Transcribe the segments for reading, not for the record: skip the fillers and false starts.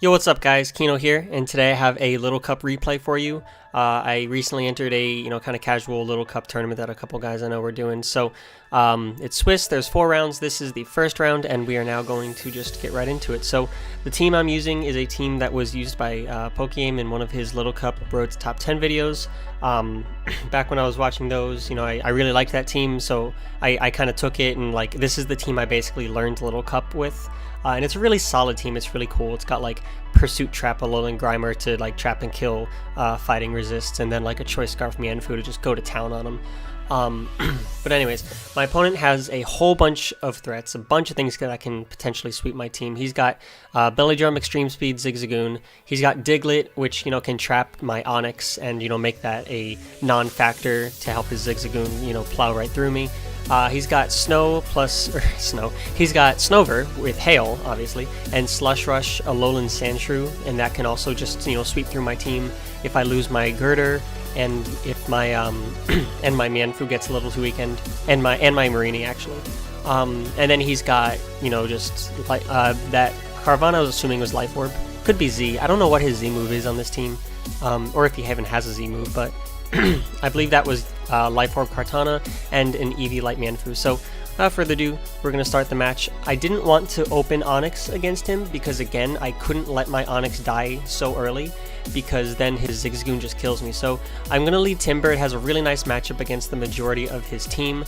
Yo, what's up guys? Kino here, and today I have a Little Cup replay for you. I recently entered a, kind of casual Little Cup tournament that a couple guys I know were doing. So, it's Swiss, there's 4 rounds, this is the first round, and we are now going to just get right into it. So, the team I'm using is a team that was used by Pokeaim in one of his Little Cup Road to Top 10 videos. Back when I was watching those, I really liked that team, so I kind of took it, and this is the team I basically learned Little Cup with. And it's a really solid team. It's really cool. It's got Pursuit Trap, Alolan Grimer to trap and kill fighting resists, and then a Choice Scarf Mienfoo to just go to town on them. But anyways, my opponent has a whole bunch of threats, a bunch of things that can potentially sweep my team. He's got Belly Drum, Extreme Speed, Zigzagoon. He's got Diglett, which can trap my Onyx and make that a non-factor to help his Zigzagoon plow right through me. He's got Snow plus He's got Snover with Hail, obviously, and Slush Rush, Alolan Sandshrew, and that can also just sweep through my team if I lose my Girder, and if my and my Mienfoo gets a little too weakened, and my Marini actually. And then he's got just that Carvanha I was assuming was Life Orb, could be Z. I don't know what his Z move is on this team, or if he even has a Z move, but I believe that was Life Orb Kartana and an Eevee Light Mienfoo. So without further ado, we're going to start the match. I didn't want to open Onyx against him because, again, I couldn't let my Onyx die so early because then his Zigzagoon just kills me. So I'm going to lead Timber. It has a really nice matchup against the majority of his team.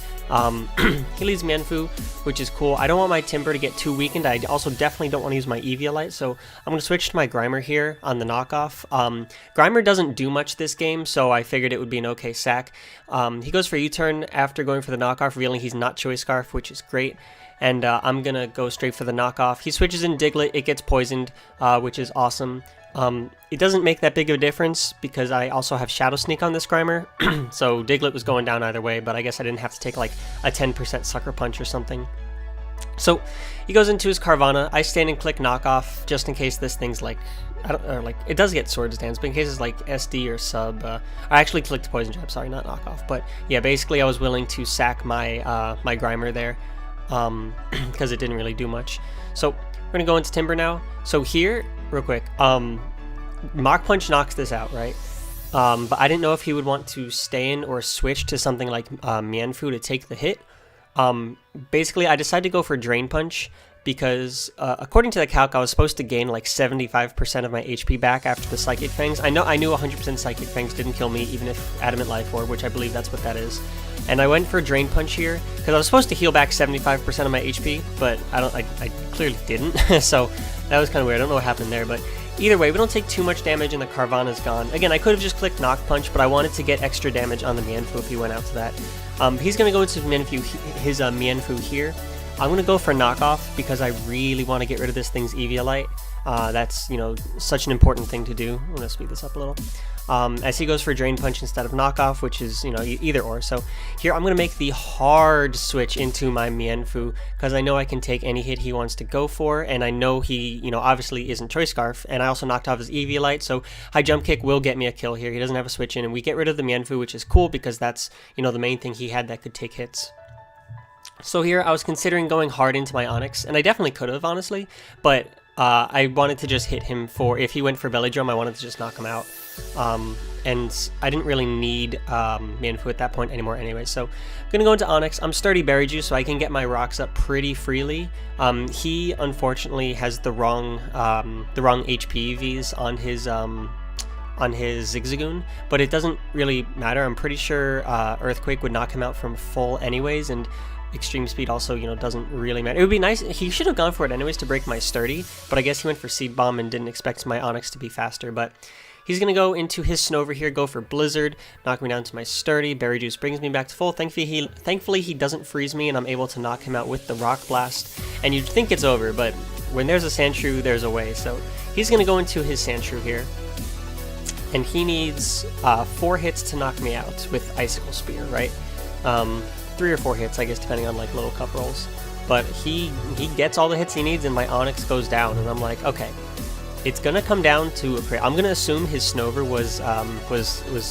He leads Mienfoo, which is cool. I don't want my Timber to get too weakened. I also definitely don't want to use my Eviolite, so I'm going to switch to my Grimer here on the knockoff. Grimer doesn't do much this game, so I figured it would be an okay sack. He goes for U-turn after going for the knockoff, revealing he's not Choice Scarf, which is great. And I'm going to go straight for the knockoff. He switches in Diglett, it gets poisoned, which is awesome. It doesn't make that big of a difference because I also have Shadow Sneak on this Grimer, so Diglett was going down either way, but I guess I didn't have to take a 10% Sucker Punch or something. So he goes into his Carvanha. I stand and click knockoff just in case this thing's it does get Swords Dance, but in case it's SD or sub. I actually clicked Poison Jab, sorry, not knockoff. But yeah, basically I was willing to sack my my Grimer there because it didn't really do much. So we're gonna go into Timber now. So here, real quick, Mach Punch knocks this out, right? But I didn't know if he would want to stay in or switch to something like Mienfoo to take the hit. Basically, I decided to go for Drain Punch because, according to the calc, I was supposed to gain 75% of my HP back after the Psychic Fangs. I knew 100% Psychic Fangs didn't kill me, even if Adamant Life Orb, which I believe that's what that is. And I went for Drain Punch here because I was supposed to heal back 75% of my HP, but I clearly didn't. So that was kind of weird. I don't know what happened there, but either way, we don't take too much damage and the Carvanha's gone. Again, I could have just clicked Knock Punch, but I wanted to get extra damage on the Mienfoo if he went out to that. He's going to go into his Mienfoo here. I'm going to go for Knockoff because I really want to get rid of this thing's Eviolite. That's, such an important thing to do. I'm going to speed this up a little. As he goes for Drain Punch instead of Knockoff, which is, either or. So here I'm going to make the hard switch into my Mienfoo because I know I can take any hit he wants to go for, and I know he, obviously isn't Choice Scarf, and I also knocked off his Eviolite, so High Jump Kick will get me a kill here. He doesn't have a switch in, and we get rid of the Mienfoo, which is cool because that's, the main thing he had that could take hits. So here I was considering going hard into my Onyx, and I definitely could have, honestly, but I wanted to just hit him for, if he went for Belly Drum, I wanted to just knock him out. And I didn't really need Mienfoo at that point anymore anyway, so I'm going to go into Onyx. I'm Sturdy Berry Juice, so I can get my rocks up pretty freely. He, unfortunately, has the wrong HP Vs on his Zigzagoon, but it doesn't really matter. I'm pretty sure Earthquake would knock him out from full anyways, and Extreme Speed also, doesn't really matter. It would be nice, he should have gone for it anyways to break my Sturdy, but I guess he went for Seed Bomb and didn't expect my Onyx to be faster, but he's going to go into his Snover here, go for Blizzard, knock me down to my Sturdy. Berry Juice brings me back to full. Thankfully, he doesn't freeze me, and I'm able to knock him out with the Rock Blast, and you'd think it's over, but when there's a Sandshrew, there's a way, so he's going to go into his Sandshrew here, and he needs 4 hits to knock me out with Icicle Spear, right? 3 or 4 hits, I guess, depending on Little Cup rolls. But he gets all the hits he needs, and my Onyx goes down, and I'm like, okay, it's gonna come down to a crit. I'm gonna assume his Snover was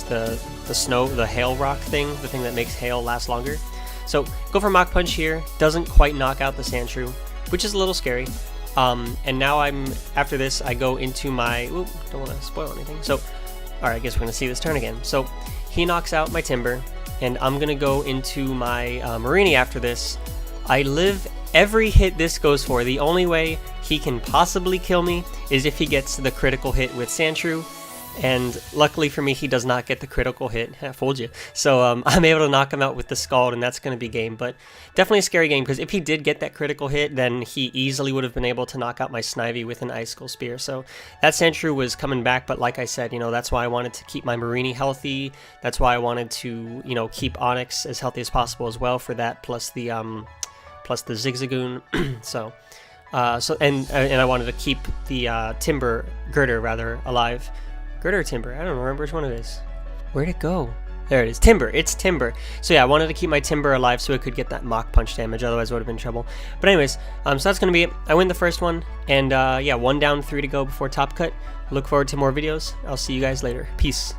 the Hail Rock thing, the thing that makes Hail last longer. So go for Mach Punch here. Doesn't quite knock out the Sandshrew, which is a little scary. And now after this, I go into my, oop, don't want to spoil anything. So, alright, I guess we're going to see this turn again. So, he knocks out my Timber, and I'm going to go into my Marini after this. I live every hit this goes for. The only way he can possibly kill me is if he gets the critical hit with Sandshrew. And luckily for me, he does not get the critical hit. I fooled you. So I'm able to knock him out with the Scald, and that's going to be game. But definitely a scary game, because if he did get that critical hit, then he easily would have been able to knock out my Snivy with an Icicle Spear. So that Sandshrew was coming back, but like I said, that's why I wanted to keep my Marini healthy. That's why I wanted to, keep Onyx as healthy as possible as well for that, plus the Zigzagoon. So I wanted to keep the Timber Girder rather alive. Girder or Timber? I don't remember which one it is. Where'd it go? There it is. Timber. It's Timber. So yeah, I wanted to keep my Timber alive so it could get that Mach Punch damage, otherwise it would have been trouble. But anyways, so that's going to be it. I win the first one, and yeah, 1 down, 3 to go before top cut. Look forward to more videos. I'll see you guys later. Peace.